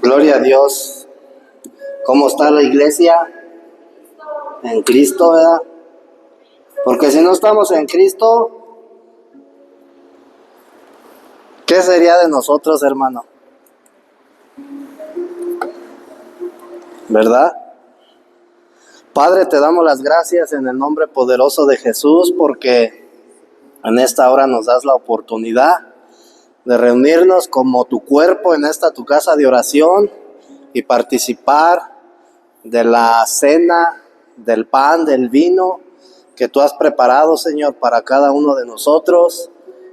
Gloria a Dios. ¿Cómo está la iglesia? En Cristo, ¿verdad? Porque si no estamos en Cristo, ¿qué sería de nosotros, hermano? ¿Verdad? Padre, te damos las gracias en el nombre poderoso de Jesús, porque en esta hora nos das la oportunidad de reunirnos como tu cuerpo en esta tu casa de oración y participar de la cena, del pan, del vino que tú has preparado, Señor, para cada uno de nosotros.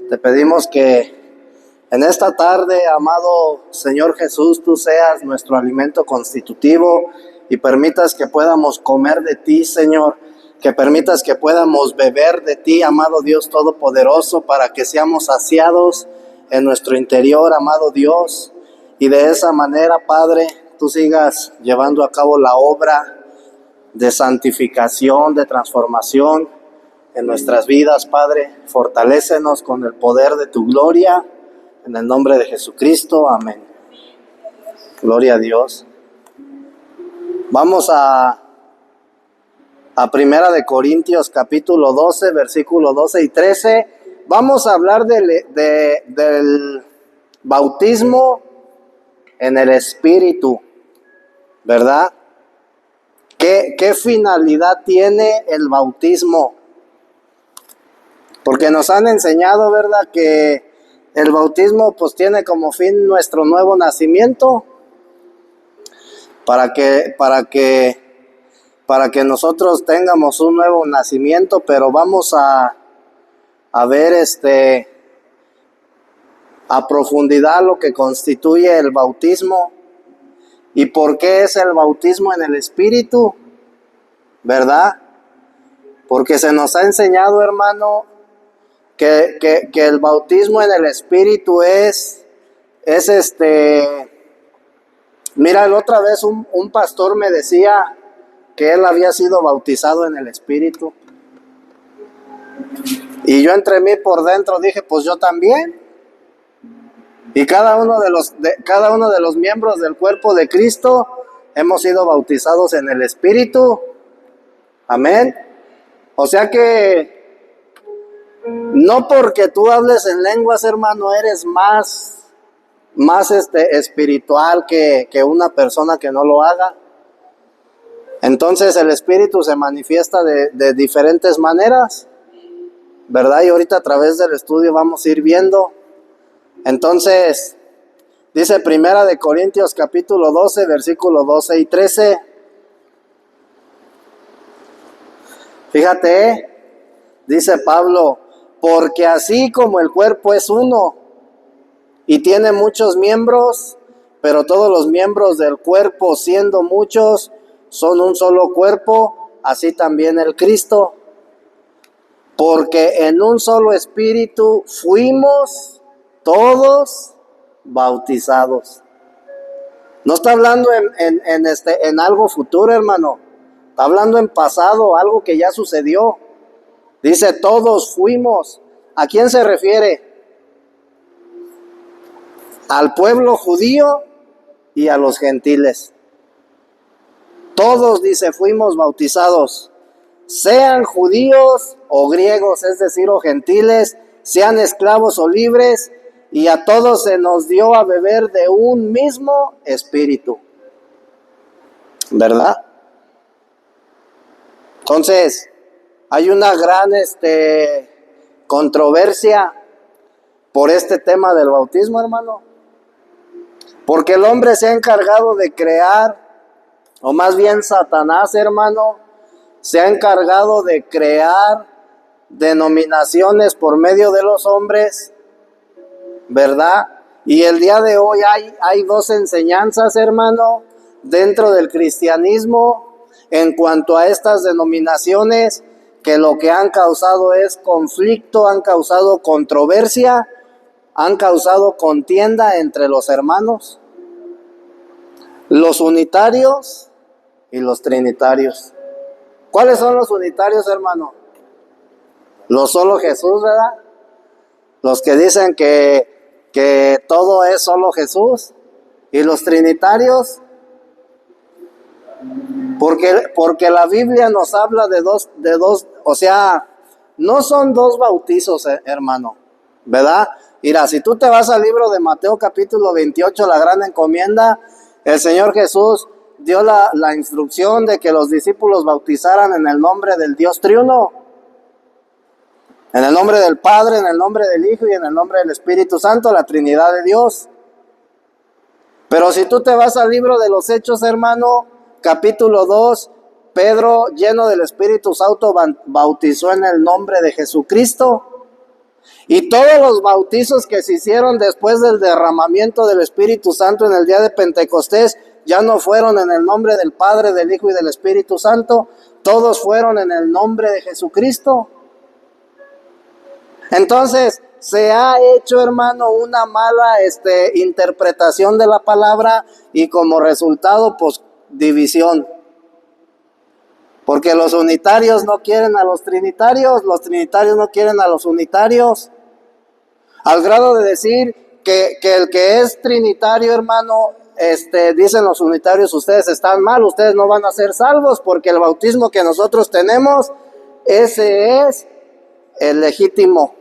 Te pedimos que en esta tarde, amado Señor Jesús, tú seas nuestro alimento constitutivo y permitas que podamos comer de ti, Señor, que permitas que podamos beber de ti, amado Dios Todopoderoso, para que seamos saciados en nuestro interior, amado Dios, y de esa manera, Padre, tú sigas llevando a cabo la obra de santificación, de transformación en nuestras vidas, Padre. Fortalécenos con el poder de tu gloria, en el nombre de Jesucristo, amén. Gloria a Dios. Vamos a Primera de Corintios capítulo 12, versículo 12 y 13. Vamos a hablar del bautismo en el Espíritu, ¿verdad? ¿Qué finalidad tiene el bautismo? Porque nos han enseñado, ¿verdad?, que el bautismo pues tiene como fin nuestro nuevo nacimiento, para que nosotros tengamos un nuevo nacimiento, pero vamos a ver a profundidad lo que constituye el bautismo y por qué es el bautismo en el Espíritu, ¿verdad? Porque se nos ha enseñado, hermano, que el bautismo en el Espíritu es mira, la otra vez un pastor me decía que él había sido bautizado en el Espíritu. Y yo entre mí por dentro dije, pues yo también. Y cada uno de los miembros del cuerpo de Cristo hemos sido bautizados en el Espíritu. Amén. O sea que no porque tú hables en lenguas, hermano, eres más espiritual que una persona que no lo haga. Entonces el Espíritu se manifiesta de diferentes maneras, ¿verdad? Y ahorita a través del estudio vamos a ir viendo. Entonces, dice Primera de Corintios capítulo 12, versículo 12 y 13. Fíjate, dice Pablo, porque así como el cuerpo es uno y tiene muchos miembros, pero todos los miembros del cuerpo, siendo muchos, son un solo cuerpo, así también el Cristo. Porque en un solo espíritu fuimos todos bautizados. No está hablando en algo futuro, hermano. Está hablando en pasado, algo que ya sucedió. Dice, todos fuimos. ¿A quién se refiere? Al pueblo judío y a los gentiles. Todos, dice, fuimos bautizados. Sean judíos o griegos, es decir, o gentiles, sean esclavos o libres, y a todos se nos dio a beber de un mismo espíritu, ¿verdad? Entonces, hay una gran controversia por este tema del bautismo, hermano, porque el hombre se ha encargado de crear, o más bien Satanás, hermano, se ha encargado de crear denominaciones por medio de los hombres, ¿verdad? Y el día de hoy hay dos enseñanzas, hermano, dentro del cristianismo en cuanto a estas denominaciones, que lo que han causado es conflicto, han causado controversia, han causado contienda entre los hermanos, los unitarios y los trinitarios. ¿Cuáles son los unitarios, hermano? Los solo Jesús, ¿verdad? Los que dicen que todo es solo Jesús. ¿Y los trinitarios? Porque la Biblia nos habla de dos, o sea, no son dos bautizos, hermano, ¿verdad? Mira, si tú te vas al libro de Mateo capítulo 28, la gran encomienda, el Señor Jesús dio la instrucción de que los discípulos bautizaran en el nombre del Dios triuno, en el nombre del Padre, en el nombre del Hijo y en el nombre del Espíritu Santo, la Trinidad de Dios. Pero si tú te vas al libro de los Hechos, hermano, capítulo 2, Pedro, lleno del Espíritu Santo, bautizó en el nombre de Jesucristo. Y todos los bautizos que se hicieron después del derramamiento del Espíritu Santo en el día de Pentecostés, ya no fueron en el nombre del Padre, del Hijo y del Espíritu Santo, todos fueron en el nombre de Jesucristo. Entonces, se ha hecho, hermano, una mala interpretación de la palabra y como resultado, pues, división. Porque los unitarios no quieren a los trinitarios no quieren a los unitarios. Al grado de decir que el que es trinitario, hermano, dicen los unitarios, ustedes están mal, ustedes no van a ser salvos, porque el bautismo que nosotros tenemos, ese es el legítimo.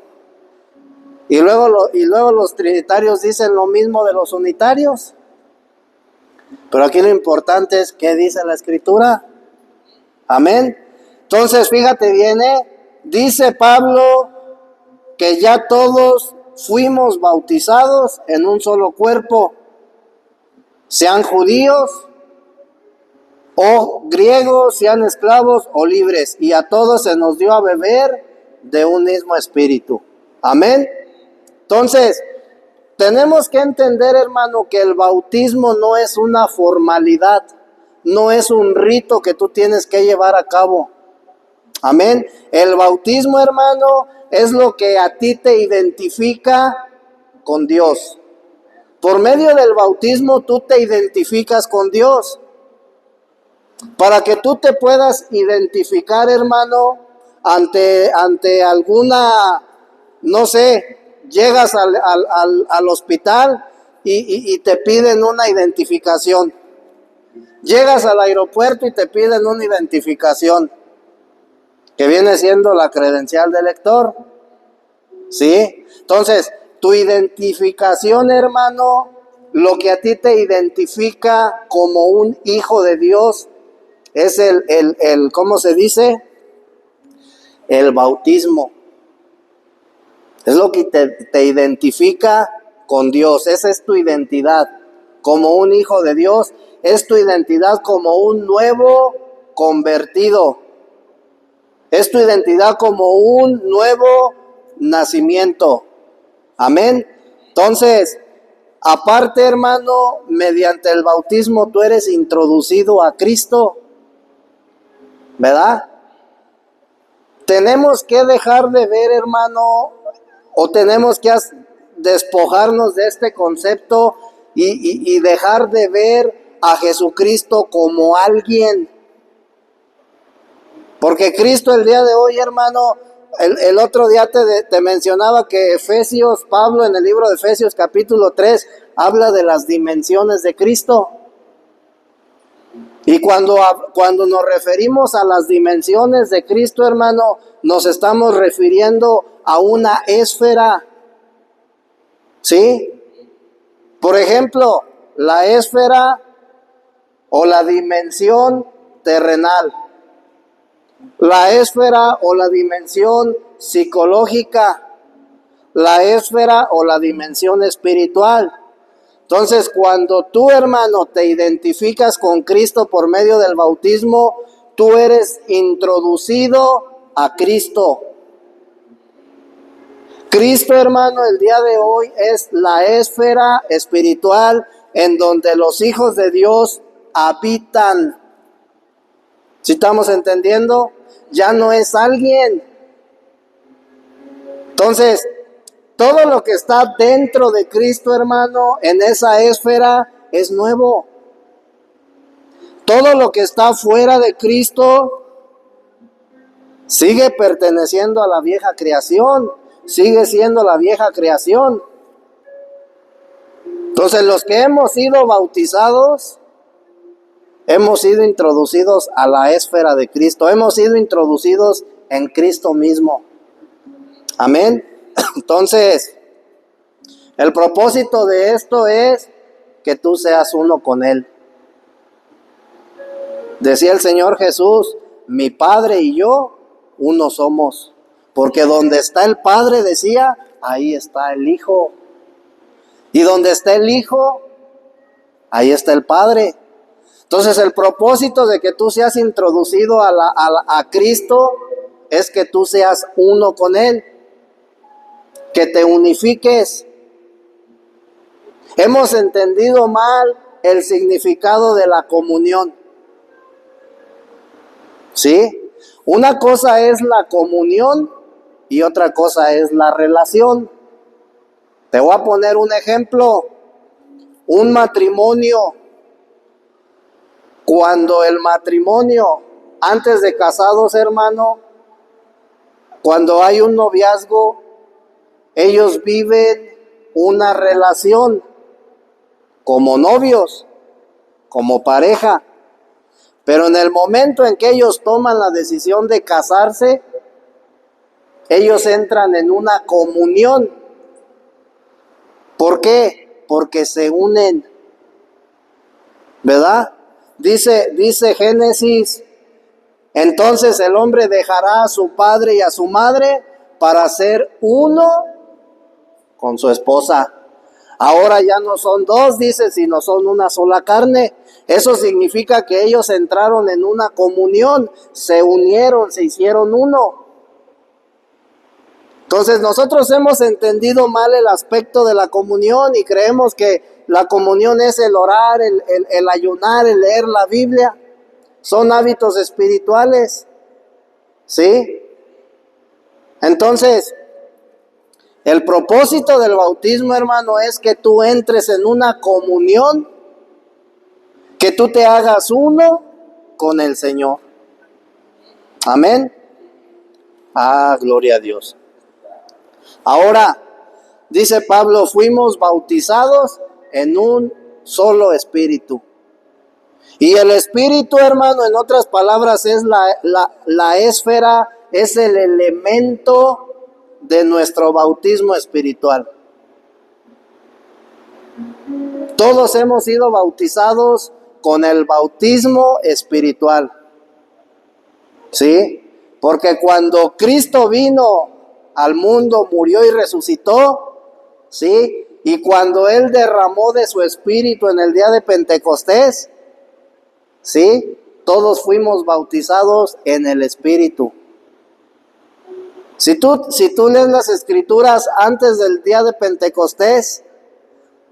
Y luego los trinitarios dicen lo mismo de los unitarios. Pero aquí lo importante es qué dice la Escritura. Amén. Entonces, fíjate bien, dice Pablo que ya todos fuimos bautizados en un solo cuerpo, sean judíos o griegos, sean esclavos o libres, y a todos se nos dio a beber de un mismo espíritu. Amén. Entonces, tenemos que entender, hermano, que el bautismo no es una formalidad, no es un rito que tú tienes que llevar a cabo. Amén. El bautismo, hermano, es lo que a ti te identifica con Dios. Por medio del bautismo tú te identificas con Dios. Para que tú te puedas identificar, hermano, ante alguna, no sé, llegas al hospital y te piden una identificación. Llegas al aeropuerto y te piden una identificación, que viene siendo la credencial de lector. ¿Sí? Entonces, tu identificación, hermano, lo que a ti te identifica como un hijo de Dios, es ¿cómo se dice? El bautismo. Es lo que te identifica con Dios. Esa es tu identidad como un hijo de Dios. Es tu identidad como un nuevo convertido. Es tu identidad como un nuevo nacimiento. Amén. Entonces, aparte, hermano, mediante el bautismo tú eres introducido a Cristo, ¿verdad? Tenemos que dejar de ver, hermano, o tenemos que despojarnos de este concepto y dejar de ver a Jesucristo como alguien. Porque Cristo el día de hoy, hermano, el otro día te mencionaba que Pablo en el libro de Efesios capítulo 3, habla de las dimensiones de Cristo. Y cuando nos referimos a las dimensiones de Cristo, hermano, nos estamos refiriendo a una esfera. ¿Sí? Por ejemplo, la esfera o la dimensión terrenal. La esfera o la dimensión psicológica, la esfera o la dimensión espiritual. Entonces, cuando tú, hermano, te identificas con Cristo por medio del bautismo, tú eres introducido a Cristo. Cristo, hermano, el día de hoy es la esfera espiritual en donde los hijos de Dios habitan. ¿Sí estamos entendiendo? Ya no es alguien. Entonces, todo lo que está dentro de Cristo, hermano, en esa esfera es nuevo. Todo lo que está fuera de Cristo sigue perteneciendo a la vieja creación, sigue siendo la vieja creación. Entonces, los que hemos sido bautizados, hemos sido introducidos a la esfera de Cristo, hemos sido introducidos en Cristo mismo. Amén. Entonces, el propósito de esto es que tú seas uno con Él. Decía el Señor Jesús, mi Padre y yo, uno somos. Porque donde está el Padre, decía, ahí está el Hijo. Y donde está el Hijo, ahí está el Padre. Entonces el propósito de que tú seas introducido a Cristo es que tú seas uno con Él, que te unifiques. Hemos entendido mal el significado de la comunión. ¿Sí? Una cosa es la comunión y otra cosa es la relación. Te voy a poner un ejemplo. Un matrimonio. Cuando el matrimonio, antes de casados, hermano, cuando hay un noviazgo, ellos viven una relación como novios, como pareja. Pero en el momento en que ellos toman la decisión de casarse, ellos entran en una comunión. ¿Por qué? Porque se unen, ¿verdad? Dice Génesis, entonces el hombre dejará a su padre y a su madre para ser uno con su esposa. Ahora ya no son dos, dice, sino son una sola carne. Eso significa que ellos entraron en una comunión, se unieron, se hicieron uno. Entonces nosotros hemos entendido mal el aspecto de la comunión y creemos que la comunión es el orar, el ayunar, el leer la Biblia. Son hábitos espirituales, ¿sí? Entonces, el propósito del bautismo, hermano, es que tú entres en una comunión, que tú te hagas uno con el Señor. Amén. Ah, gloria a Dios. Ahora, dice Pablo, fuimos bautizados en un solo espíritu. Y el espíritu, hermano, en otras palabras, es la esfera, es el elemento de nuestro bautismo espiritual. Todos hemos sido bautizados con el bautismo espiritual. ¿Sí? Porque cuando Cristo vino al mundo, murió y resucitó, ¿sí? Y cuando Él derramó de su espíritu en el día de Pentecostés, ¿sí? Todos fuimos bautizados en el espíritu. Si tú lees las escrituras antes del día de Pentecostés,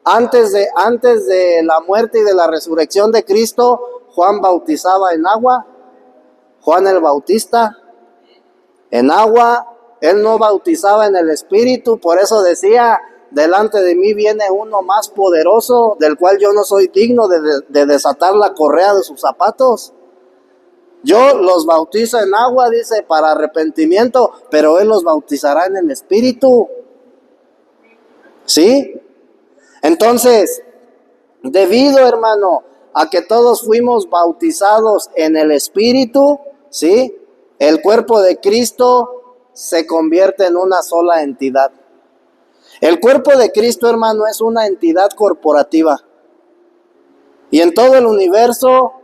antes de la muerte y de la resurrección de Cristo, Juan bautizaba en agua, Juan el Bautista, en agua. Él no bautizaba en el Espíritu, por eso decía, delante de mí viene uno más poderoso, del cual yo no soy digno de desatar la correa de sus zapatos. Yo los bautizo en agua, dice, para arrepentimiento, pero Él los bautizará en el Espíritu. ¿Sí? Entonces, debido, hermano, a que todos fuimos bautizados en el Espíritu, ¿sí? El cuerpo de Cristo se convierte en una sola entidad. El cuerpo de Cristo, hermano, es una entidad corporativa. Y en todo el universo,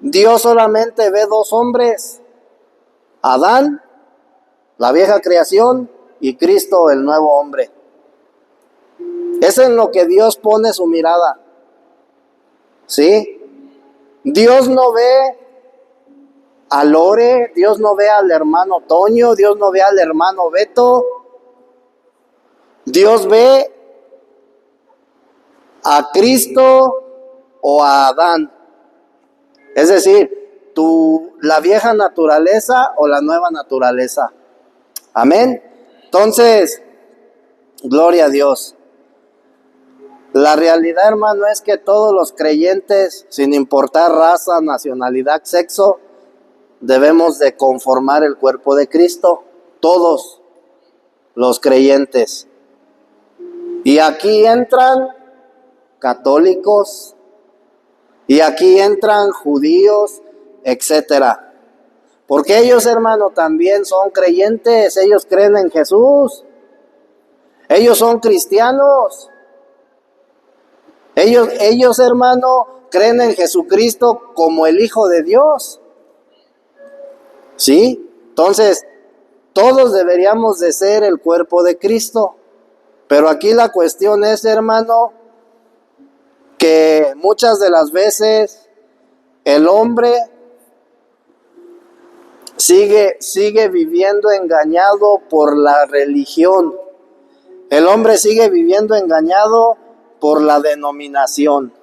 Dios solamente ve dos hombres: Adán, la vieja creación, y Cristo, el nuevo hombre. Es en lo que Dios pone su mirada. ¿Sí? Dios no ve a Lore, Dios no ve al hermano Toño, Dios no ve al hermano Beto. Dios ve a Cristo o a Adán. Es decir, la vieja naturaleza o la nueva naturaleza. Amén. Entonces, gloria a Dios. La realidad, hermano, es que todos los creyentes, sin importar raza, nacionalidad, sexo, debemos de conformar el cuerpo de Cristo. Todos los creyentes. Y aquí entran católicos, y aquí entran judíos, etcétera. Porque ellos, hermano, también son creyentes, ellos creen en Jesús, ellos son cristianos, ellos, hermano, creen en Jesucristo como el Hijo de Dios. ¿Sí? Entonces, todos deberíamos de ser el cuerpo de Cristo. Pero aquí la cuestión es, hermano, que muchas de las veces el hombre sigue viviendo engañado por la religión. El hombre sigue viviendo engañado por la denominación.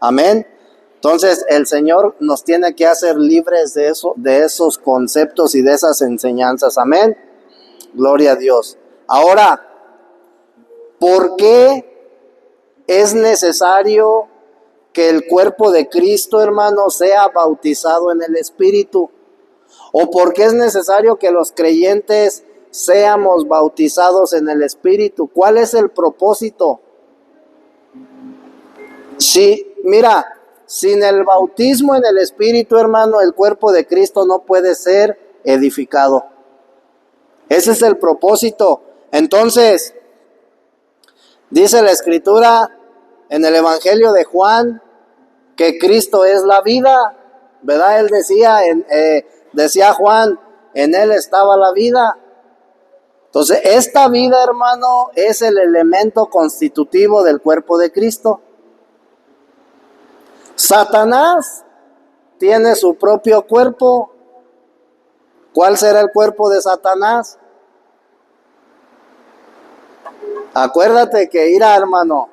Amén. Entonces el Señor nos tiene que hacer libres de eso, de esos conceptos y de esas enseñanzas. Amén. Gloria a Dios. Ahora, ¿por qué es necesario que el cuerpo de Cristo, hermano, sea bautizado en el Espíritu? ¿O por qué es necesario que los creyentes seamos bautizados en el Espíritu? ¿Cuál es el propósito? Mira, sin el bautismo en el Espíritu, hermano, el cuerpo de Cristo no puede ser edificado. Ese es el propósito. Entonces, dice la Escritura en el Evangelio de Juan que Cristo es la vida, ¿verdad? Él decía Juan, en él estaba la vida. Entonces, esta vida, hermano, es el elemento constitutivo del cuerpo de Cristo. Satanás tiene su propio cuerpo. ¿Cuál será el cuerpo de Satanás? Acuérdate que irá, hermano,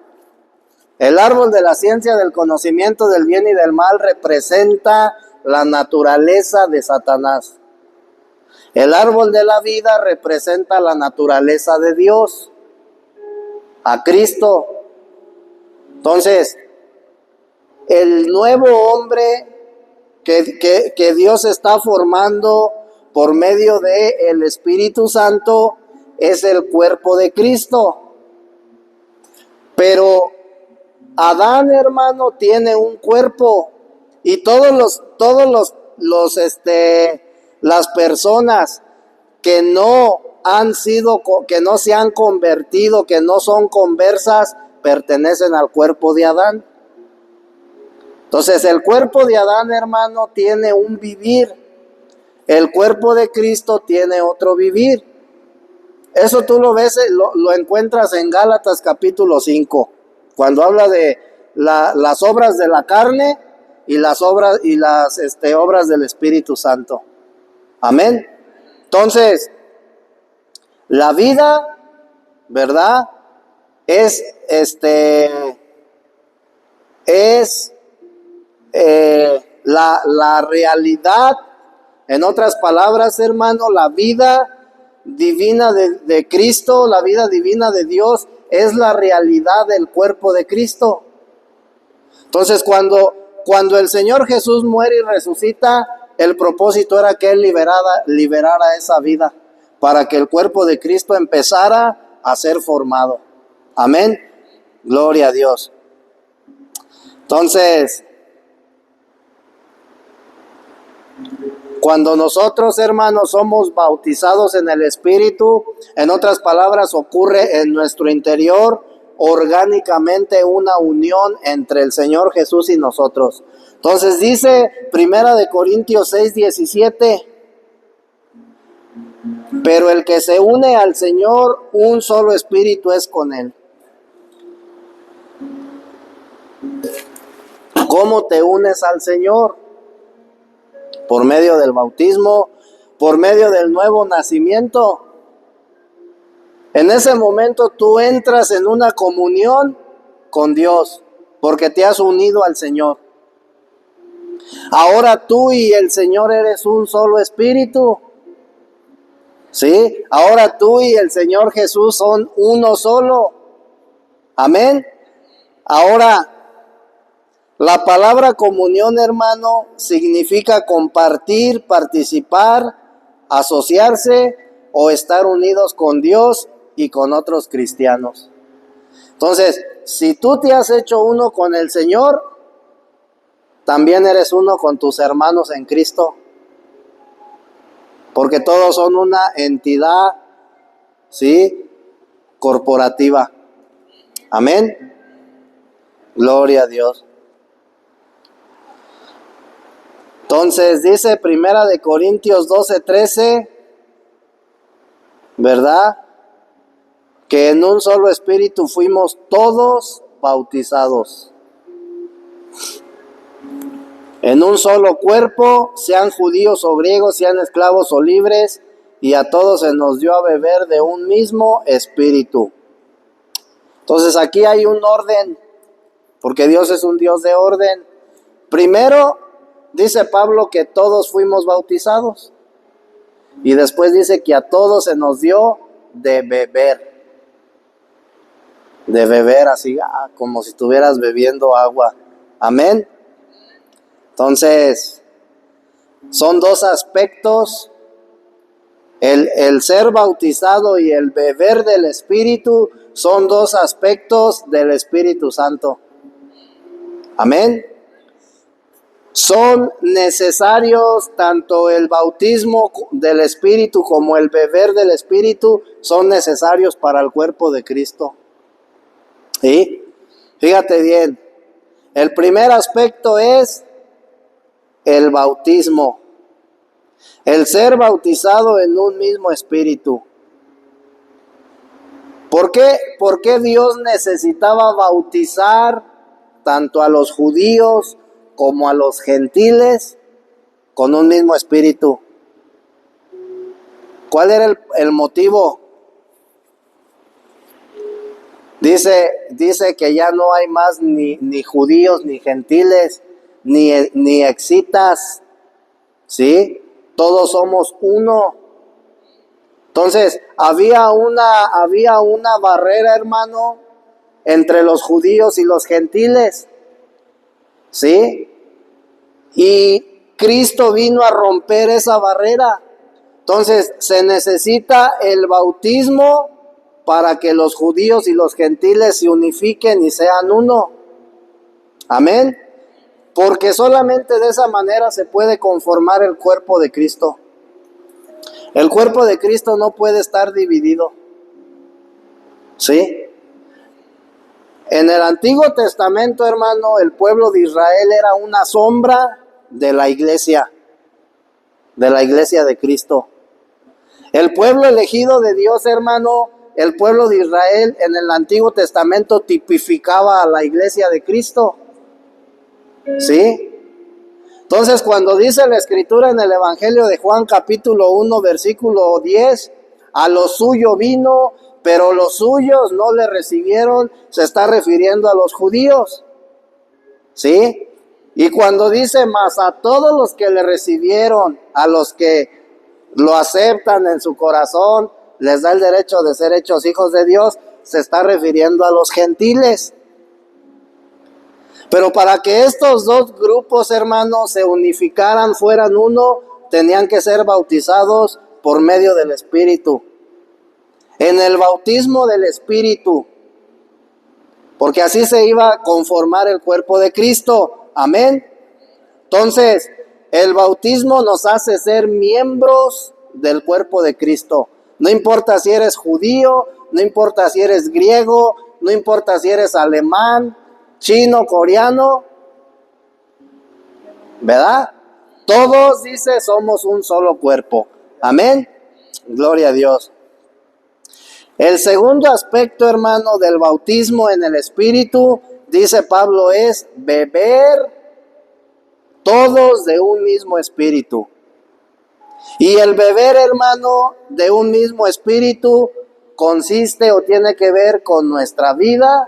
el árbol de la ciencia del conocimiento del bien y del mal representa la naturaleza de Satanás. El árbol de la vida representa la naturaleza de Dios, a Cristo. Entonces, el nuevo hombre que Dios está formando por medio del Espíritu Santo es el cuerpo de Cristo. Pero Adán, hermano, tiene un cuerpo, y las personas que no se han convertido, que no son conversas, pertenecen al cuerpo de Adán. Entonces, el cuerpo de Adán, hermano, tiene un vivir. El cuerpo de Cristo tiene otro vivir. Eso tú lo ves, lo encuentras en Gálatas capítulo 5, cuando habla de las obras de la carne y las obras del Espíritu Santo. Amén. Entonces, la vida, ¿verdad? Es la realidad. En otras palabras, hermano, la vida divina de Cristo, la vida divina de Dios, es la realidad del cuerpo de Cristo. Entonces, cuando el Señor Jesús muere y resucita, el propósito era que Él liberara esa vida, para que el cuerpo de Cristo empezara a ser formado. Amén. Gloria a Dios. Entonces, cuando nosotros, hermanos, somos bautizados en el Espíritu, en otras palabras, ocurre en nuestro interior orgánicamente una unión entre el Señor Jesús y nosotros. Entonces dice 1 Corintios 6:17, pero el que se une al Señor, un solo espíritu es con Él. ¿Cómo te unes al Señor? Por medio del bautismo, por medio del nuevo nacimiento. En ese momento tú entras en una comunión con Dios, porque te has unido al Señor. Ahora tú y el Señor eres un solo espíritu. ¿Sí? Ahora tú y el Señor Jesús son uno solo. Amén. Ahora, la palabra comunión, hermano, significa compartir, participar, asociarse o estar unidos con Dios y con otros cristianos. Entonces, si tú te has hecho uno con el Señor, también eres uno con tus hermanos en Cristo, porque todos son una entidad, ¿sí?, corporativa. Amén. Gloria a Dios. Entonces dice Primera de Corintios 12:13, ¿verdad? Que en un solo espíritu fuimos todos bautizados. En un solo cuerpo, sean judíos o griegos, sean esclavos o libres, y a todos se nos dio a beber de un mismo espíritu. Entonces aquí hay un orden, porque Dios es un Dios de orden. Primero, dice Pablo que todos fuimos bautizados, y después dice que a todos se nos dio de beber así, como si estuvieras bebiendo agua. Amén. Entonces, son dos aspectos, el ser bautizado y el beber del Espíritu son dos aspectos del Espíritu Santo. Amén. Son necesarios, tanto el bautismo del Espíritu como el beber del Espíritu son necesarios para el cuerpo de Cristo. ¿Sí? Fíjate bien, el primer aspecto es el bautismo, el ser bautizado en un mismo espíritu. ¿Por qué Dios necesitaba bautizar tanto a los judíos como a los gentiles con un mismo espíritu? ¿Cuál era el motivo? Dice que ya no hay más ni judíos, ni gentiles, ni excitas, ¿sí? Todos somos uno. Entonces, había una barrera, hermano, entre los judíos y los gentiles, ¿sí? Y Cristo vino a romper esa barrera. Entonces, se necesita el bautismo para que los judíos y los gentiles se unifiquen y sean uno. Amén. Porque solamente de esa manera se puede conformar el cuerpo de Cristo. El cuerpo de Cristo no puede estar dividido. ¿Sí? En el Antiguo Testamento, hermano, el pueblo de Israel era una sombra de la iglesia de Cristo. El pueblo elegido de Dios, hermano, el pueblo de Israel en el Antiguo Testamento tipificaba a la iglesia de Cristo. ¿Sí? Entonces, cuando dice la Escritura en el Evangelio de Juan, capítulo 1, versículo 10, a lo suyo vino, pero los suyos no le recibieron, se está refiriendo a los judíos. ¿Sí? Y cuando dice más a todos los que le recibieron, a los que lo aceptan en su corazón, les da el derecho de ser hechos hijos de Dios, se está refiriendo a los gentiles. Pero para que estos dos grupos, hermanos, se unificaran, fueran uno, tenían que ser bautizados por medio del Espíritu. En el bautismo del Espíritu, porque así se iba a conformar el cuerpo de Cristo. Amén. Entonces, el bautismo nos hace ser miembros del cuerpo de Cristo. No importa si eres judío, no importa si eres griego, no importa si eres alemán, chino, coreano, ¿verdad? Todos, dice, somos un solo cuerpo. Amén. Gloria a Dios. El segundo aspecto, hermano, del bautismo en el Espíritu, dice Pablo, es beber todos de un mismo espíritu. Y el beber, hermano, de un mismo espíritu consiste o tiene que ver con nuestra vida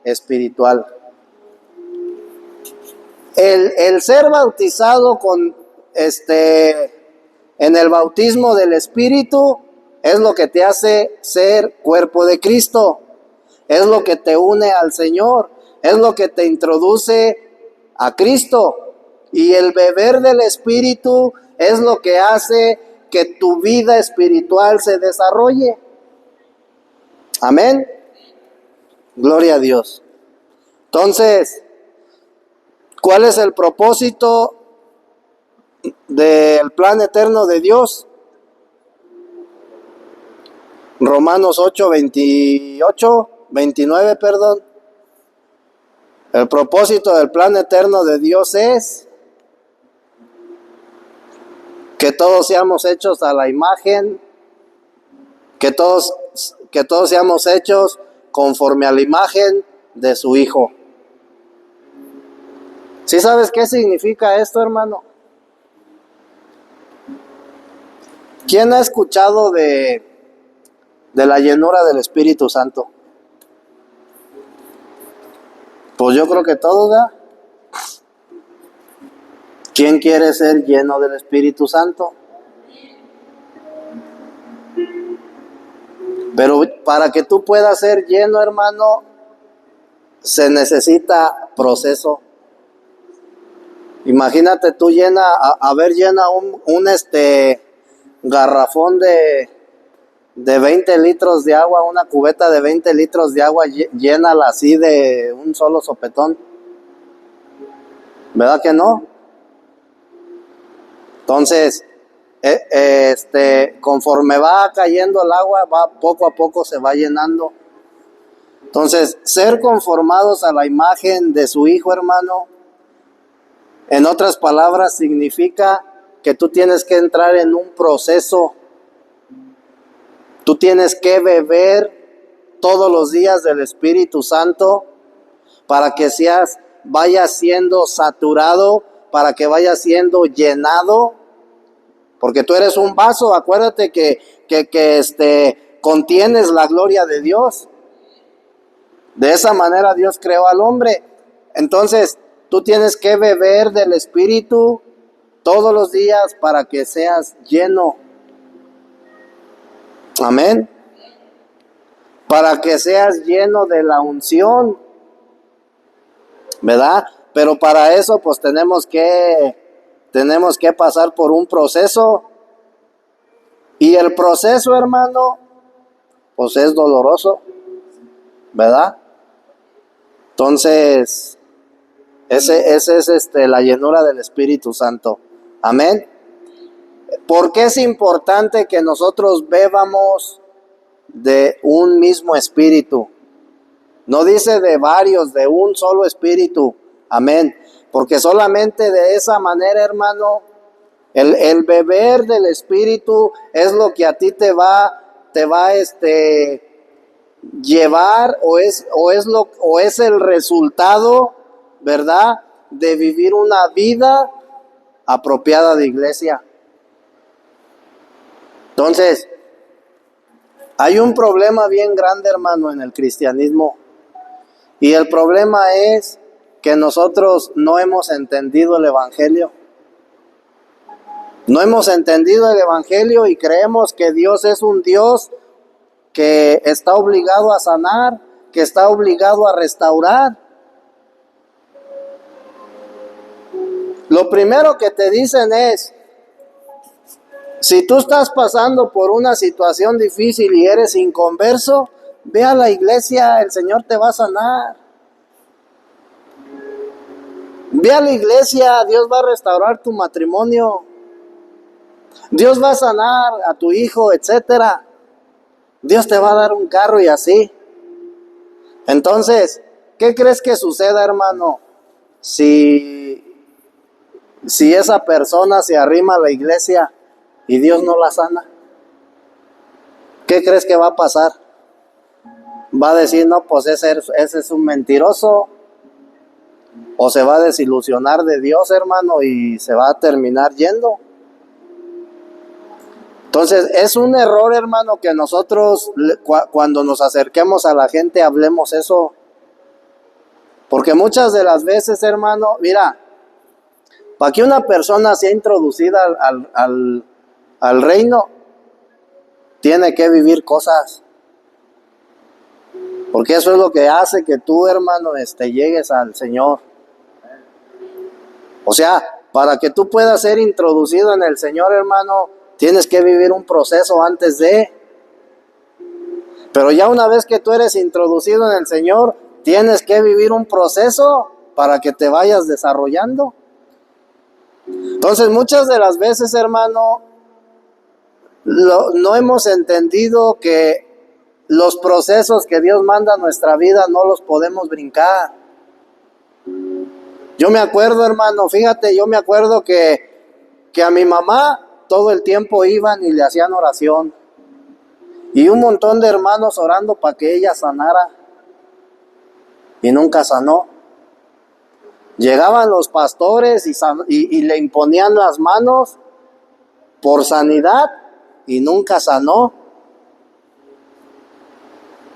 espiritual. El ser bautizado en el bautismo del Espíritu es lo que te hace ser cuerpo de Cristo, es lo que te une al Señor, es lo que te introduce a Cristo. Y el beber del Espíritu es lo que hace que tu vida espiritual se desarrolle. Amén. Gloria a Dios. Entonces, ¿cuál es el propósito del plan eterno de Dios? Romanos 8, 28, 29, perdón. El propósito del plan eterno de Dios es que todos seamos hechos a la imagen, que todos seamos hechos conforme a la imagen de su Hijo. ¿Sí sabes qué significa esto, hermano? ¿Quién ha escuchado de la llenura del Espíritu Santo? Pues yo creo que todos, ¿verdad? ¿Quién quiere ser lleno del Espíritu Santo? Pero para que tú puedas ser lleno, hermano, se necesita proceso. Imagínate tú llena un garrafón de 20 litros de agua, una cubeta de 20 litros de agua, llénala así de un solo sopetón. ¿Verdad que no? Entonces, conforme va cayendo el agua, poco a poco se va llenando. Entonces, ser conformados a la imagen de su Hijo, hermano, en otras palabras, significa que tú tienes que entrar en un proceso. Tú tienes que beber todos los días del Espíritu Santo para que vayas siendo saturado, para que vayas siendo llenado, porque tú eres un vaso. Acuérdate que contienes la gloria de Dios. De esa manera Dios creó al hombre. Entonces, tú tienes que beber del Espíritu todos los días para que seas lleno. Amén. Para que seas lleno de la unción, ¿verdad? Pero para eso pues tenemos que pasar por un proceso. Y el proceso, hermano, pues es doloroso, ¿verdad? Entonces, ese es la llenura del Espíritu Santo. Amén. ¿Por qué es importante que nosotros bebamos de un mismo espíritu? No dice de varios, de un solo espíritu. Amén. Porque solamente de esa manera, hermano, el beber del espíritu es lo que a ti te va llevar, o es el resultado, ¿verdad?, de vivir una vida apropiada de iglesia. Entonces, hay un problema bien grande, hermano, en el cristianismo. Y el problema es que nosotros no hemos entendido el Evangelio. No hemos entendido el Evangelio y creemos que Dios es un Dios que está obligado a sanar, que está obligado a restaurar. Lo primero que te dicen es, si tú estás pasando por una situación difícil y eres inconverso, ve a la iglesia, el Señor te va a sanar. Ve a la iglesia, Dios va a restaurar tu matrimonio. Dios va a sanar a tu hijo, etcétera. Dios te va a dar un carro y así. Entonces, ¿qué crees que suceda, hermano? Si esa persona se arrima a la iglesia y Dios no la sana, ¿qué crees que va a pasar? Va a decir, no, pues ese es un mentiroso. O se va a desilusionar de Dios, hermano, y se va a terminar yendo. Entonces, es un error, hermano, que nosotros cuando nos acerquemos a la gente hablemos eso. Porque muchas de las veces, hermano, mira, para que una persona sea introducida al reino, tiene que vivir cosas. Porque eso es lo que hace que tú, hermano, llegues al Señor. O sea, para que tú puedas ser introducido en el Señor, hermano, tienes que vivir un proceso antes de. Pero ya una vez que tú eres introducido en el Señor, tienes que vivir un proceso para que te vayas desarrollando. Entonces, muchas de las veces, hermano, no hemos entendido que los procesos que Dios manda a nuestra vida no los podemos brincar. Yo me acuerdo, hermano, fíjate, yo me acuerdo que a mi mamá todo el tiempo iban y le hacían oración. Y un montón de hermanos orando para que ella sanara. Y nunca sanó. Llegaban los pastores y le imponían las manos por sanidad y nunca sanó.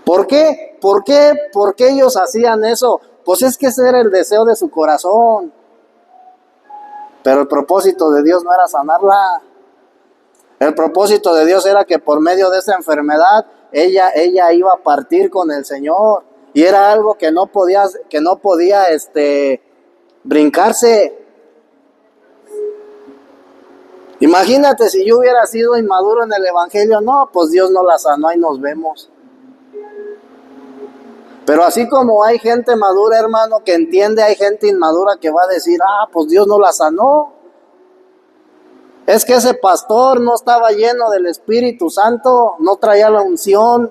¿Por qué? ¿Por qué ellos hacían eso? Pues es que ese era el deseo de su corazón. Pero el propósito de Dios no era sanarla. El propósito de Dios era que por medio de esa enfermedad ella iba a partir con el Señor. Y era algo que no podía brincarse. Imagínate si yo hubiera sido inmaduro en el evangelio. No, pues Dios no la sanó y nos vemos. Pero así como hay gente madura, hermano, que entiende, hay gente inmadura que va a decir, pues Dios no la sanó. Es que ese pastor no estaba lleno del Espíritu Santo, no traía la unción,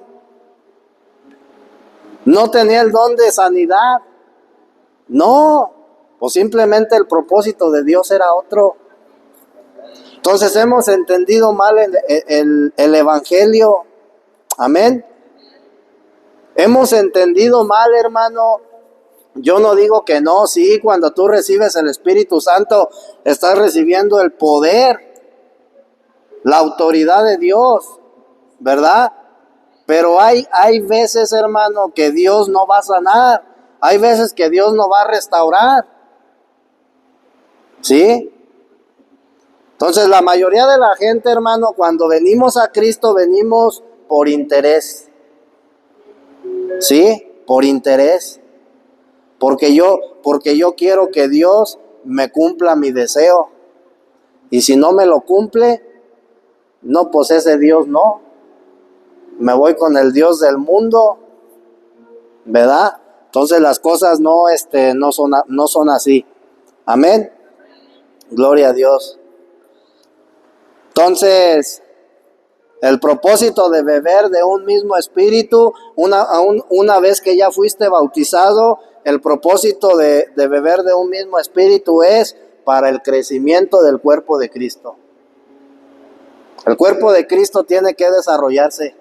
no tenía el don de sanidad. No, pues simplemente el propósito de Dios era otro. Entonces hemos entendido mal el evangelio. Amén. Hemos entendido mal, hermano. Yo no digo que no, sí, cuando tú recibes el Espíritu Santo, estás recibiendo el poder, la autoridad de Dios, ¿verdad? Pero hay veces, hermano, que Dios no va a sanar. Hay veces que Dios no va a restaurar. ¿Sí? Entonces, la mayoría de la gente, hermano, cuando venimos a Cristo, venimos por interés. ¿Sí? Por interés. Porque yo quiero que Dios me cumpla mi deseo. Y si no me lo cumple, no, pues ese Dios no. Me voy con el Dios del mundo, ¿verdad? Entonces las cosas no son así. Amén. Gloria a Dios. Entonces, el propósito de beber de un mismo espíritu, una vez que ya fuiste bautizado, el propósito de beber de un mismo espíritu es para el crecimiento del cuerpo de Cristo. El cuerpo de Cristo tiene que desarrollarse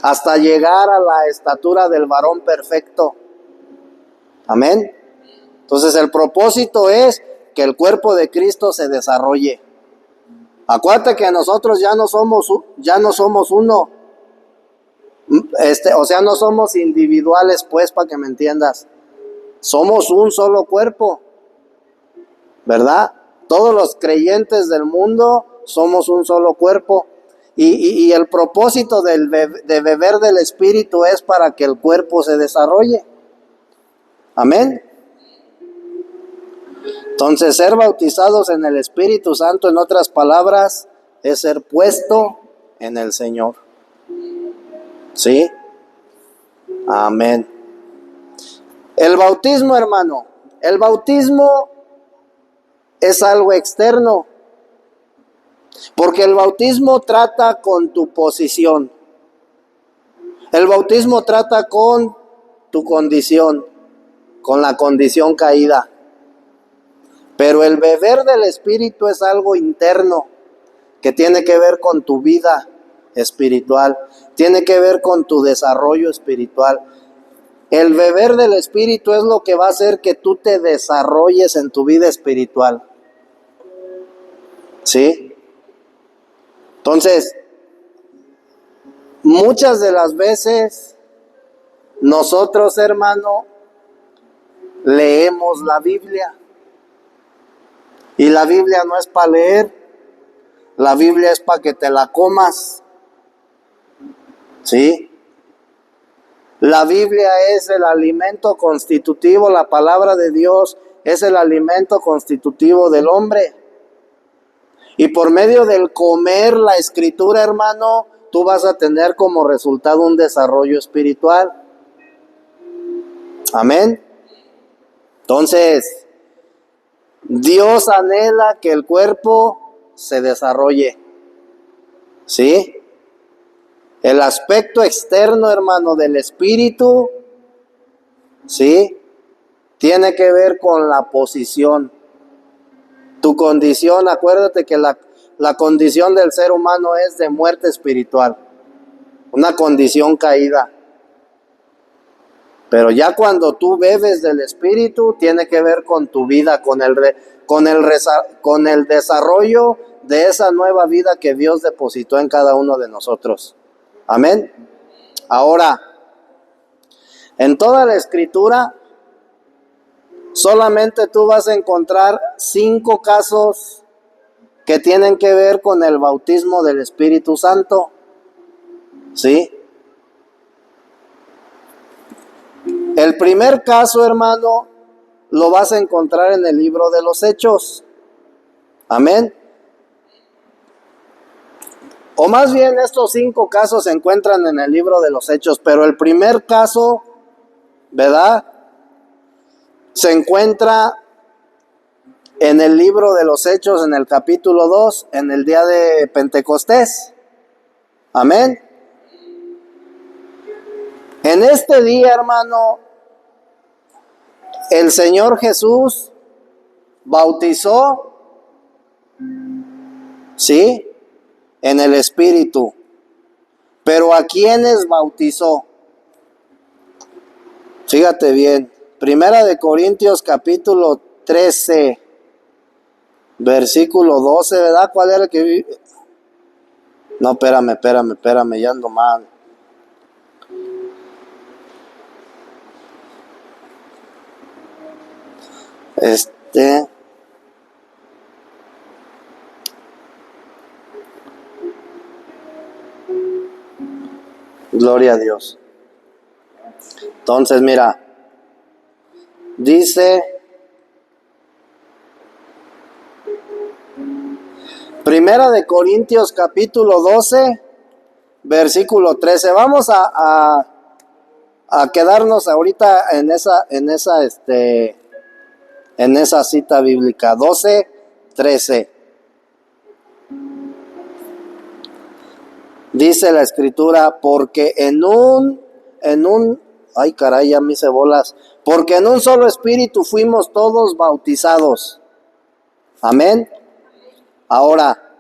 hasta llegar a la estatura del varón perfecto. Amén. Entonces el propósito es que el cuerpo de Cristo se desarrolle. Acuérdate que nosotros ya no somos uno. O sea, no somos individuales, pues, para que me entiendas. Somos un solo cuerpo, ¿verdad? Todos los creyentes del mundo somos un solo cuerpo. Y el propósito de beber del Espíritu es para que el cuerpo se desarrolle. Amén. Entonces, ser bautizados en el Espíritu Santo, en otras palabras, es ser puesto en el Señor. ¿Sí? Amén. El bautismo, hermano, el bautismo es algo externo, porque el bautismo trata con tu posición. El bautismo trata con tu condición, con la condición caída. Pero el beber del Espíritu es algo interno, que tiene que ver con tu vida espiritual, tiene que ver con tu desarrollo espiritual. El beber del Espíritu es lo que va a hacer que tú te desarrolles en tu vida espiritual. ¿Sí? Entonces, muchas de las veces nosotros, hermano, leemos la Biblia. Y la Biblia no es para leer, la Biblia es para que te la comas. ¿Sí? La Biblia es el alimento constitutivo, la palabra de Dios es el alimento constitutivo del hombre. Y por medio del comer la Escritura, hermano, tú vas a tener como resultado un desarrollo espiritual. Amén. Entonces, Dios anhela que el cuerpo se desarrolle. ¿Sí? El aspecto externo, hermano, del espíritu, ¿sí? Tiene que ver con la posición. Tu condición, acuérdate que la condición del ser humano es de muerte espiritual. Una condición caída. Pero ya cuando tú bebes del espíritu, tiene que ver con tu vida, con el desarrollo de esa nueva vida que Dios depositó en cada uno de nosotros. Amén. Ahora, en toda la escritura, solamente tú vas a encontrar 5 casos que tienen que ver con el bautismo del Espíritu Santo. ¿Sí? El primer caso, hermano, lo vas a encontrar en el libro de los Hechos. Amén. O más bien, estos 5 casos se encuentran en el libro de los Hechos, pero el primer caso, ¿verdad?, se encuentra en el libro de los Hechos, en el capítulo 2, en el día de Pentecostés. Amén. En este día, hermano, el Señor Jesús bautizó, ¿sí?, en el Espíritu. Pero ¿a quiénes bautizó? Fíjate bien. Primera de Corintios capítulo 13, versículo 12, ¿verdad? ¿Cuál era el que vi? No, espérame, ya ando mal. Gloria a Dios. Entonces, mira, dice Primera de Corintios capítulo 12, versículo 13. Vamos a quedarnos ahorita en esa cita bíblica, 12, 13. Dice la escritura, porque ay caray, ya me hice bolas, porque en un solo espíritu fuimos todos bautizados. Amén. Ahora,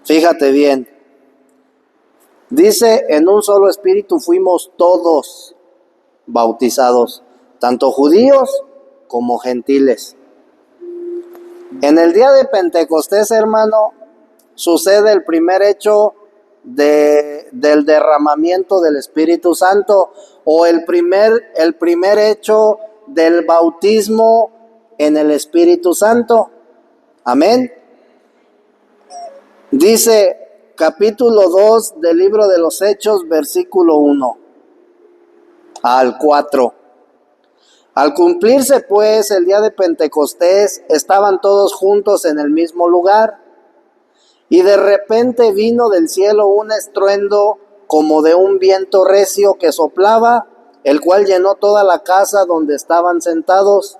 fíjate bien, dice, en un solo espíritu fuimos todos bautizados, tanto judíos como gentiles. En el día de Pentecostés, hermano, sucede el primer hecho del derramamiento del Espíritu Santo, o el primer hecho del bautismo en el Espíritu Santo. Amén. Dice capítulo 2 del libro de los Hechos, versículo 1 al 4. Al cumplirse pues el día de Pentecostés, estaban todos juntos en el mismo lugar. Y de repente vino del cielo un estruendo como de un viento recio que soplaba, el cual llenó toda la casa donde estaban sentados,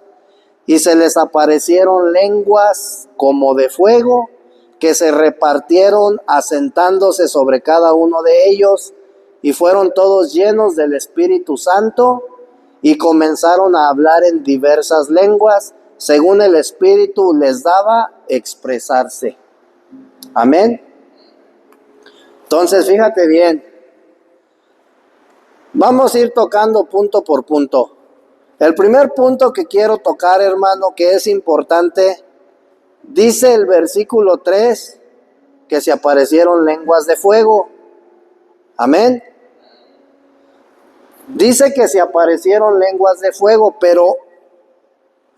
y se les aparecieron lenguas como de fuego, que se repartieron asentándose sobre cada uno de ellos, y fueron todos llenos del Espíritu Santo, y comenzaron a hablar en diversas lenguas, según el Espíritu les daba expresarse. Amén. Entonces, fíjate bien. Vamos a ir tocando punto por punto. El primer punto que quiero tocar, hermano, que es importante, dice el versículo 3 que se aparecieron lenguas de fuego. Amén. Dice que se aparecieron lenguas de fuego, pero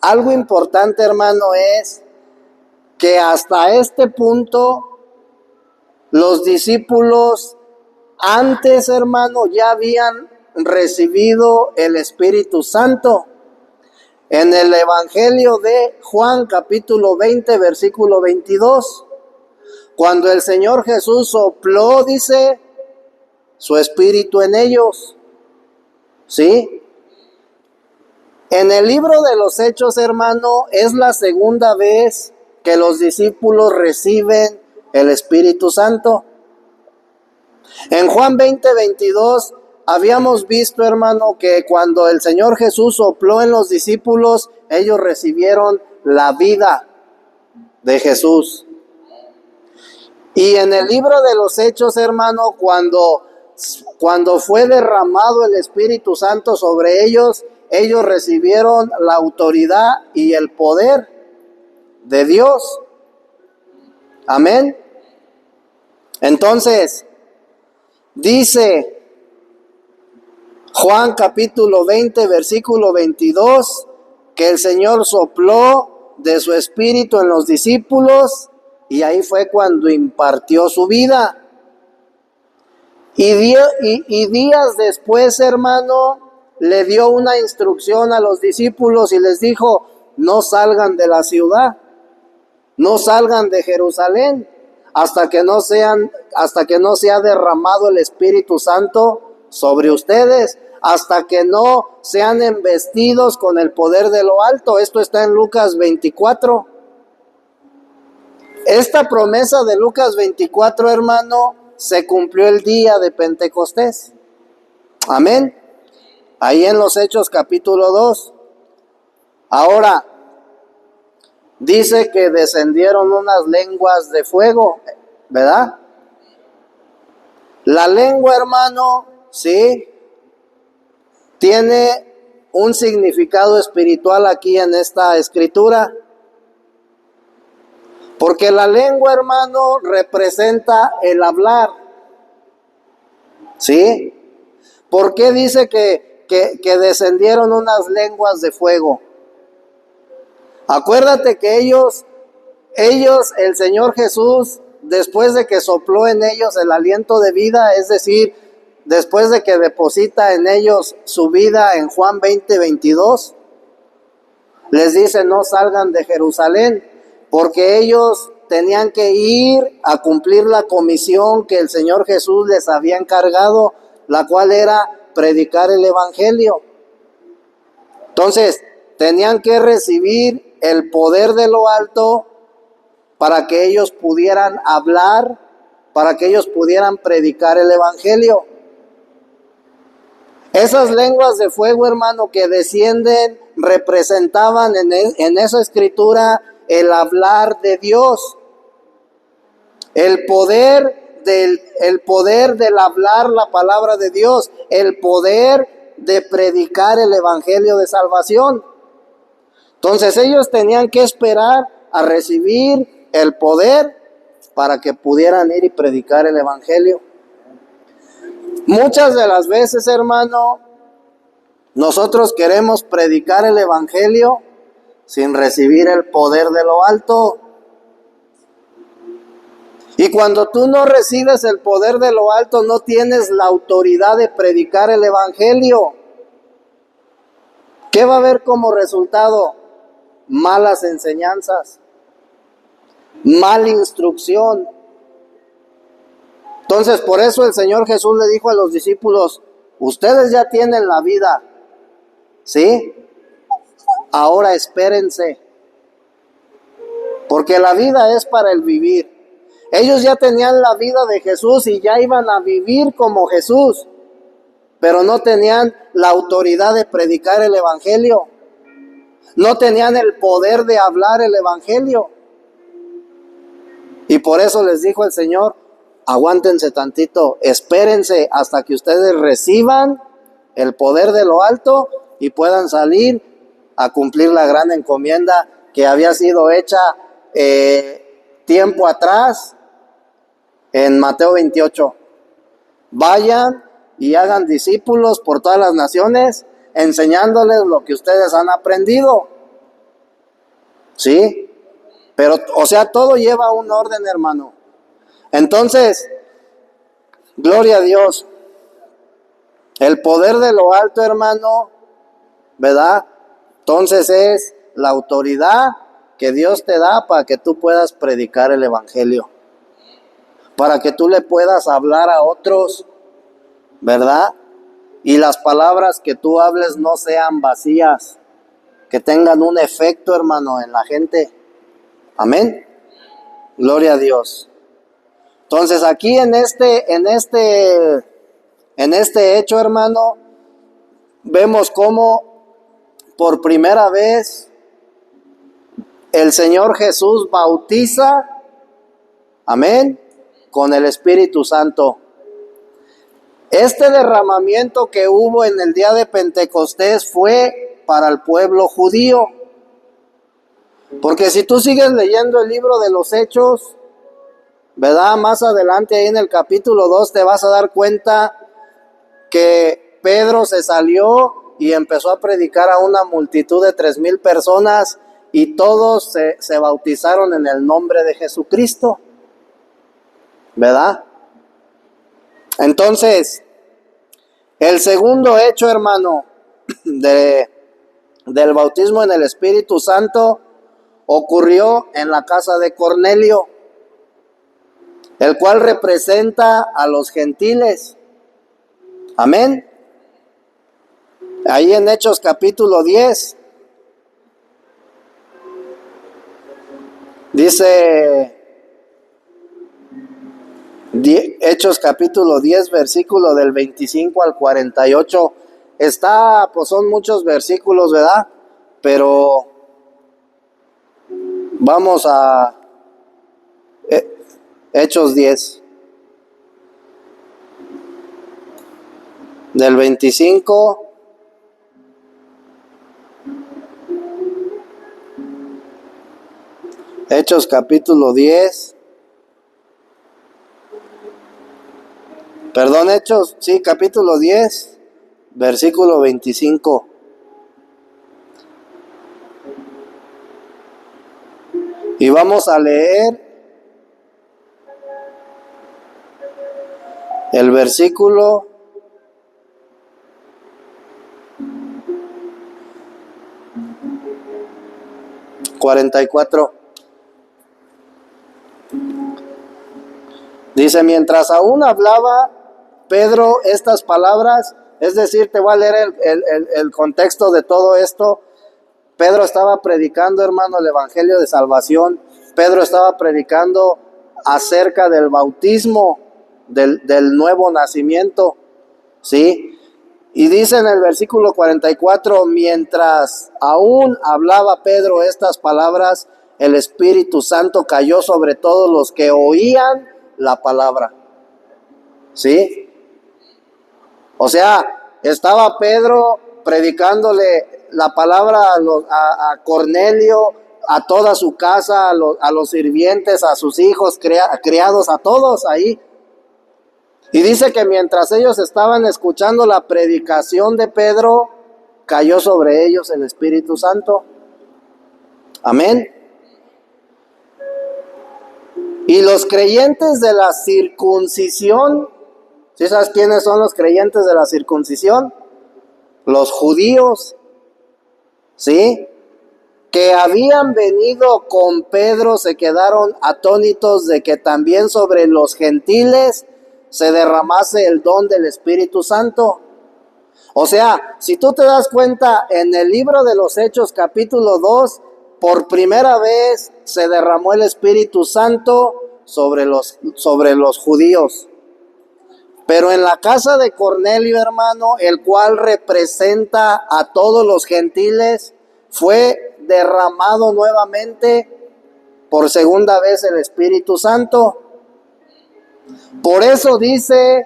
algo importante, hermano, es que hasta este punto los discípulos antes, hermano, ya habían recibido el Espíritu Santo. En el Evangelio de Juan, capítulo 20, versículo 22, Cuando el Señor Jesús sopló, dice, su espíritu en ellos. ¿Sí? En el libro de los Hechos, hermano, es la segunda vez que los discípulos reciben el Espíritu Santo. En Juan 20:22 habíamos visto, hermano, que cuando el Señor Jesús sopló en los discípulos, ellos recibieron la vida de Jesús. Y en el libro de los Hechos, hermano, cuando fue derramado el Espíritu Santo sobre ellos, ellos recibieron la autoridad y el poder de Dios. Amén. Entonces, dice Juan capítulo 20, versículo 22, que el Señor sopló de su espíritu en los discípulos y ahí fue cuando impartió su vida. Y días después, hermano, le dio una instrucción a los discípulos y les dijo, no salgan de la ciudad, no salgan de Jerusalén, hasta que no sea derramado el Espíritu Santo sobre ustedes, hasta que no sean embestidos con el poder de lo alto. Esto está en Lucas 24. Esta promesa de Lucas 24, hermano, se cumplió el día de Pentecostés. Amén. Ahí en los Hechos capítulo 2. Ahora, dice que descendieron unas lenguas de fuego, ¿verdad? La lengua, hermano, sí, tiene un significado espiritual aquí en esta escritura. Porque la lengua, hermano, representa el hablar. ¿Sí? ¿Por qué dice que descendieron unas lenguas de fuego? Acuérdate que ellos, el Señor Jesús, después de que sopló en ellos el aliento de vida, es decir, después de que deposita en ellos su vida en Juan 20:22, les dice no salgan de Jerusalén, porque ellos tenían que ir a cumplir la comisión que el Señor Jesús les había encargado, la cual era predicar el Evangelio. Entonces, tenían que recibir el poder de lo alto para que ellos pudieran hablar, para que ellos pudieran predicar el Evangelio. Esas lenguas de fuego, hermano, que descienden, representaban en esa escritura el hablar de Dios, el poder del hablar la palabra de Dios, el poder de predicar el Evangelio de salvación. Entonces ellos tenían que esperar a recibir el poder para que pudieran ir y predicar el Evangelio. Muchas de las veces, hermano, nosotros queremos predicar el Evangelio sin recibir el poder de lo alto. Y cuando tú no recibes el poder de lo alto, no tienes la autoridad de predicar el Evangelio. ¿Qué va a haber como resultado? Malas enseñanzas, mala instrucción. Entonces, por eso el Señor Jesús le dijo a los discípulos, ustedes ya tienen la vida, ¿sí? Ahora espérense, porque la vida es para el vivir. Ellos ya tenían la vida de Jesús y ya iban a vivir como Jesús, pero no tenían la autoridad de predicar el Evangelio. No tenían el poder de hablar el Evangelio. Y por eso les dijo el Señor, aguántense tantito, espérense hasta que ustedes reciban el poder de lo alto y puedan salir a cumplir la gran encomienda que había sido hecha tiempo atrás en Mateo 28. Vayan y hagan discípulos por todas las naciones, enseñándoles lo que ustedes han aprendido. ¿Sí? Pero, o sea, todo lleva un orden, hermano. Entonces, gloria a Dios. El poder de lo alto, hermano, ¿verdad? Entonces es la autoridad que Dios te da para que tú puedas predicar el Evangelio. para que tú le puedas hablar a otros, ¿verdad? Y las palabras que tú hables no sean vacías, que tengan un efecto, hermano, en la gente. Amén. Gloria a Dios. Entonces aquí en este hecho, hermano, vemos cómo por primera vez el Señor Jesús bautiza, amén, con el Espíritu Santo. Este derramamiento que hubo en el día de Pentecostés fue para el pueblo judío. Porque si tú sigues leyendo el libro de los Hechos, ¿verdad? Más adelante ahí en el capítulo 2 te vas a dar cuenta que Pedro se salió y empezó a predicar a una multitud de 3,000 personas y todos se bautizaron en el nombre de Jesucristo, ¿verdad? Entonces, el segundo hecho, hermano, del bautismo en el Espíritu Santo ocurrió en la casa de Cornelio, el cual representa a los gentiles. Amén. Ahí en Hechos capítulo 10, dice, Hechos capítulo 10, versículo del 25 al 48. Está, pues son muchos versículos, ¿verdad? Pero vamos a Hechos 10, del 25 Hechos capítulo 10, perdón, Hechos, sí, capítulo 10, versículo 25. Y vamos a leer el versículo 44. Dice, mientras aún hablaba Pedro estas palabras, es decir, te voy a leer el contexto de todo esto. Pedro estaba predicando, hermano, el evangelio de salvación. Pedro estaba predicando acerca del bautismo, del nuevo nacimiento, ¿sí? Y dice en el versículo 44, mientras aún hablaba Pedro estas palabras, el Espíritu Santo cayó sobre todos los que oían la palabra, ¿sí? O sea, estaba Pedro predicándole la palabra a Cornelio, a toda su casa, a los sirvientes, a sus hijos, criados, a todos ahí. Y dice que mientras ellos estaban escuchando la predicación de Pedro, cayó sobre ellos el Espíritu Santo. Amén. Y los creyentes de la circuncisión, ¿sí sabes quiénes son los creyentes de la circuncisión? Los judíos, ¿sí? Que habían venido con Pedro, se quedaron atónitos de que también sobre los gentiles se derramase el don del Espíritu Santo. O sea, si tú te das cuenta, en el libro de los Hechos capítulo 2, por primera vez se derramó el Espíritu Santo sobre los judíos. Pero en la casa de Cornelio, hermano, el cual representa a todos los gentiles, fue derramado nuevamente por segunda vez el Espíritu Santo. Por eso dice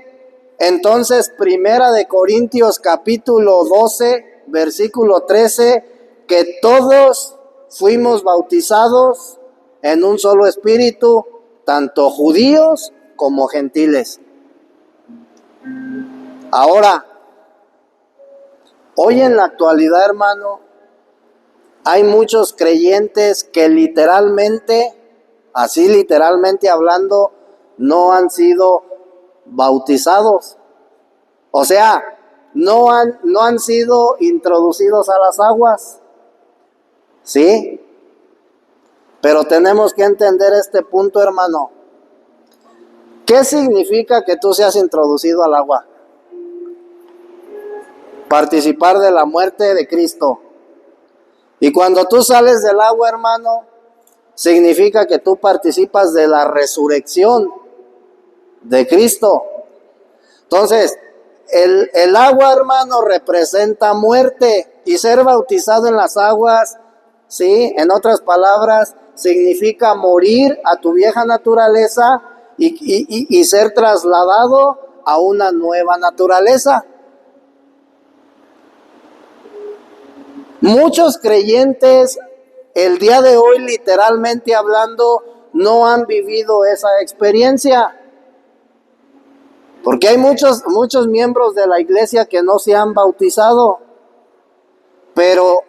entonces Primera de Corintios capítulo 12, versículo 13, que todos fuimos bautizados en un solo espíritu, tanto judíos como gentiles. Ahora, hoy en la actualidad, hermano, hay muchos creyentes que literalmente, así literalmente hablando, no han sido bautizados. O sea, no han sido introducidos a las aguas. ¿Sí? Pero tenemos que entender este punto, hermano, ¿Qué significa que tú seas introducido al agua? Participar de la muerte de Cristo. Y cuando tú sales del agua, hermano, significa que tú participas de la resurrección de Cristo. Entonces, el agua, hermano, representa muerte, y ser bautizado en las aguas, ¿sí? En otras palabras, significa morir a tu vieja naturaleza y ser trasladado a una nueva naturaleza. Muchos creyentes el día de hoy, literalmente hablando, no han vivido esa experiencia. Porque hay muchos miembros de la iglesia que no se han bautizado. Pero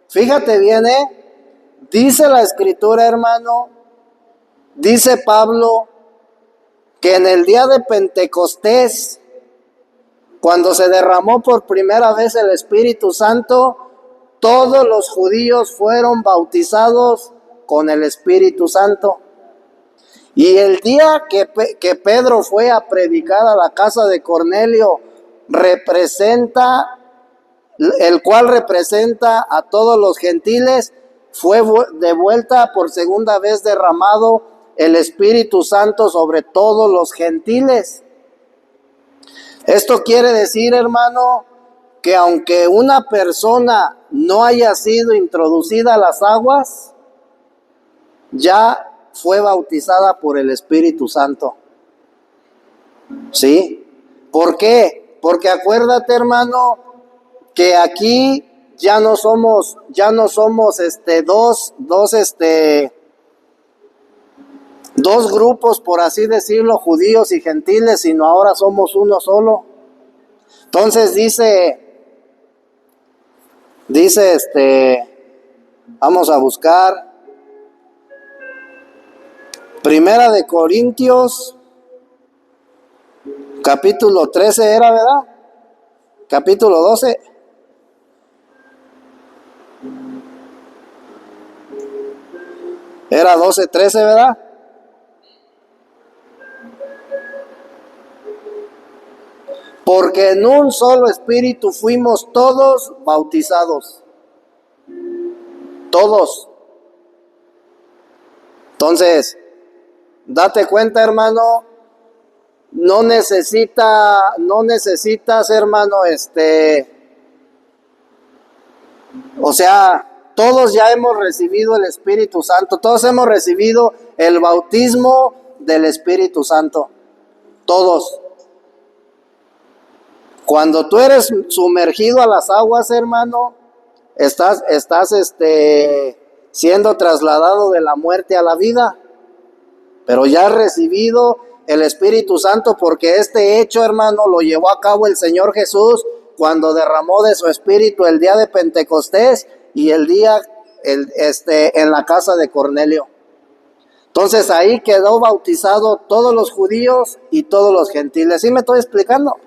fíjate bien, dice la escritura, hermano, dice Pablo, que en el día de Pentecostés, cuando se derramó por primera vez el Espíritu Santo, todos los judíos fueron bautizados con el Espíritu Santo. Y el día que Pedro fue a predicar a la casa de Cornelio, el cual representa a todos los gentiles, fue de vuelta por segunda vez derramado el Espíritu Santo sobre todos los gentiles. Esto quiere decir, hermano, que aunque una persona no haya sido introducida a las aguas, ya fue bautizada por el Espíritu Santo. ¿Sí? ¿Por qué? Porque acuérdate, hermano, que aquí ya no somos dos grupos, por así decirlo, judíos y gentiles, sino ahora somos uno solo. Entonces dice, vamos a buscar Primera de Corintios, capítulo 13 era, ¿verdad? Capítulo 12. Era 12, 13, ¿verdad? Porque en un solo espíritu fuimos todos bautizados. Todos. Entonces, date cuenta, hermano, no necesitas, hermano, o sea, todos ya hemos recibido el Espíritu Santo, todos hemos recibido el bautismo del Espíritu Santo, todos. Cuando tú eres sumergido a las aguas, hermano, estás siendo trasladado de la muerte a la vida. Pero ya has recibido el Espíritu Santo, porque este hecho, hermano, lo llevó a cabo el Señor Jesús cuando derramó de su Espíritu el día de Pentecostés y el día en la casa de Cornelio. Entonces ahí quedó bautizado todos los judíos y todos los gentiles. ¿Sí me estoy explicando?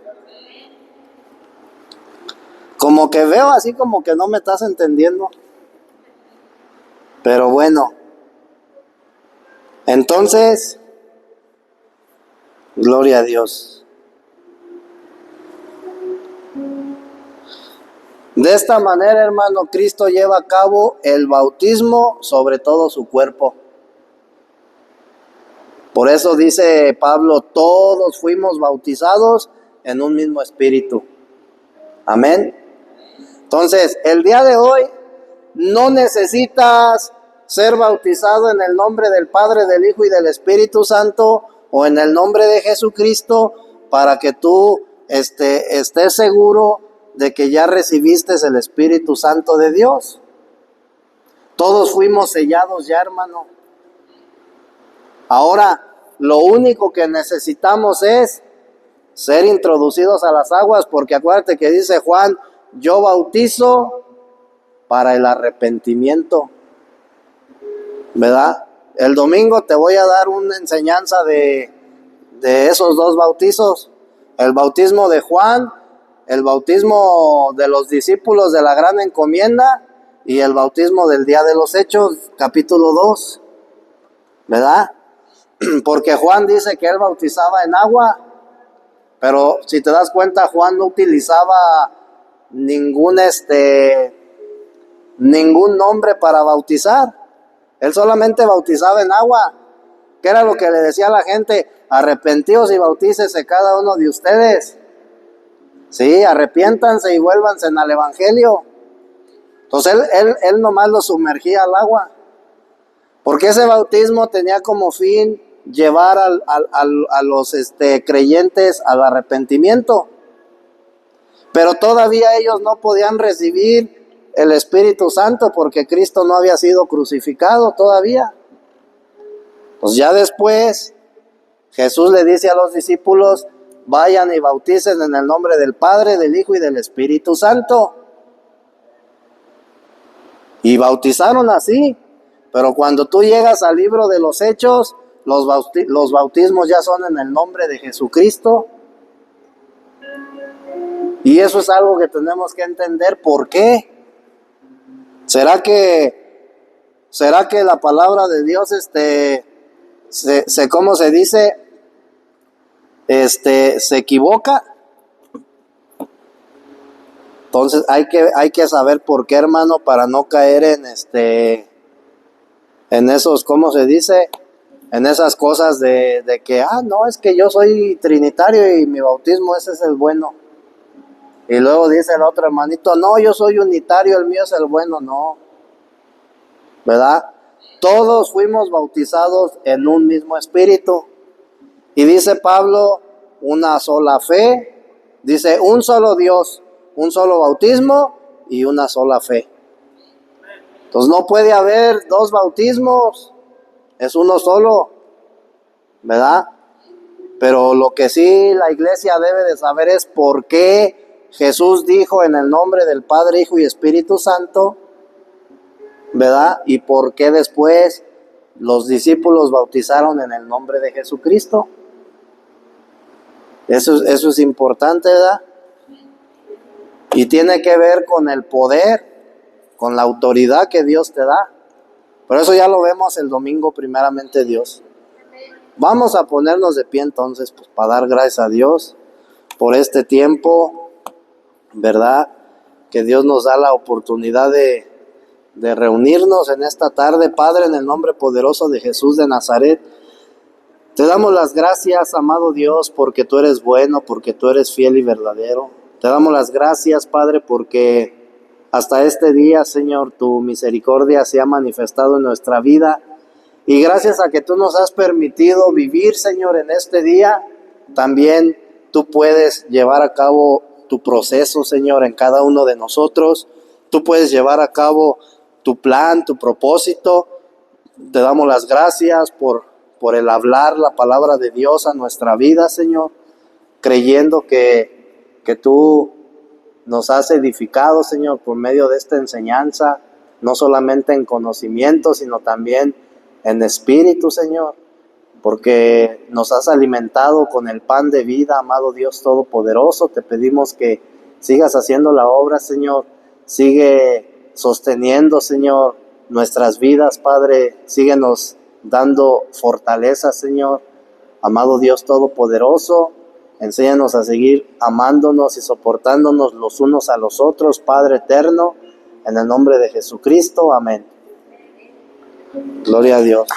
Como que veo así como que no me estás entendiendo. Pero bueno. Entonces, gloria a Dios. De esta manera, hermano, Cristo lleva a cabo el bautismo sobre todo su cuerpo. Por eso dice Pablo, todos fuimos bautizados en un mismo espíritu. Amén. Entonces, el día de hoy no necesitas ser bautizado en el nombre del Padre, del Hijo y del Espíritu Santo, o en el nombre de Jesucristo, para que tú estés seguro de que ya recibiste el Espíritu Santo de Dios. Todos fuimos sellados ya, hermano. Ahora, lo único que necesitamos es ser introducidos a las aguas, porque acuérdate que dice Juan, yo bautizo para el arrepentimiento, ¿verdad? El domingo te voy a dar una enseñanza de esos dos bautizos, el bautismo de Juan, el bautismo de los discípulos de la gran encomienda y el bautismo del día de los Hechos, capítulo 2, ¿verdad? Porque Juan dice que él bautizaba en agua, pero si te das cuenta, Juan no utilizaba ningún nombre para bautizar. Él solamente bautizaba en agua. ¿Qué era lo que le decía a la gente? Arrepentíos y bautícese cada uno de ustedes. Sí, arrepiéntanse y vuélvanse al evangelio. Entonces él nomás lo sumergía al agua. Porque ese bautismo tenía como fin llevar a los creyentes al arrepentimiento. Pero todavía ellos no podían recibir el Espíritu Santo porque Cristo no había sido crucificado todavía. Pues ya después Jesús le dice a los discípulos: vayan y bauticen en el nombre del Padre, del Hijo y del Espíritu Santo. Y bautizaron así. Pero cuando tú llegas al libro de los Hechos, los bautismos ya son en el nombre de Jesucristo. Y eso es algo que tenemos que entender. ¿Por qué? ¿Será que la palabra de Dios ¿cómo se dice? Se equivoca? Entonces hay que saber por qué, hermano, para no caer en esos, ¿cómo se dice? En esas cosas de que, no, es que yo soy trinitario y mi bautismo ese es el bueno. Y luego dice el otro hermanito: no, yo soy unitario, el mío es el bueno. No, ¿verdad? Todos fuimos bautizados en un mismo espíritu. Y dice Pablo, una sola fe. Dice, un solo Dios, un solo bautismo y una sola fe. Entonces no puede haber dos bautismos, es uno solo, ¿verdad? Pero lo que sí la iglesia debe de saber es por qué Jesús dijo en el nombre del Padre, Hijo y Espíritu Santo, ¿verdad? Y por qué después los discípulos bautizaron en el nombre de Jesucristo. Eso es importante, ¿verdad? Y tiene que ver con el poder, con la autoridad que Dios te da. Por eso ya lo vemos el domingo, primeramente Dios. Vamos a ponernos de pie entonces, pues, para dar gracias a Dios por este tiempo, ¿verdad? Que Dios nos da la oportunidad de reunirnos en esta tarde. Padre, en el nombre poderoso de Jesús de Nazaret, te damos las gracias, amado Dios, porque tú eres bueno, porque tú eres fiel y verdadero. Te damos las gracias, Padre, porque hasta este día, Señor, tu misericordia se ha manifestado en nuestra vida. Y gracias a que tú nos has permitido vivir, Señor, en este día, también tú puedes llevar a cabo tu proceso, Señor, en cada uno de nosotros. Tú puedes llevar a cabo tu plan, tu propósito. Te damos las gracias por el hablar la palabra de Dios a nuestra vida, Señor, creyendo que tú nos has edificado, Señor, por medio de esta enseñanza, no solamente en conocimiento, sino también en espíritu, Señor, porque nos has alimentado con el pan de vida, amado Dios Todopoderoso. Te pedimos que sigas haciendo la obra, Señor. Sigue sosteniendo, Señor, nuestras vidas, Padre. Síguenos dando fortaleza, Señor. Amado Dios Todopoderoso, enséñanos a seguir amándonos y soportándonos los unos a los otros, Padre eterno, en el nombre de Jesucristo. Amén. Gloria a Dios.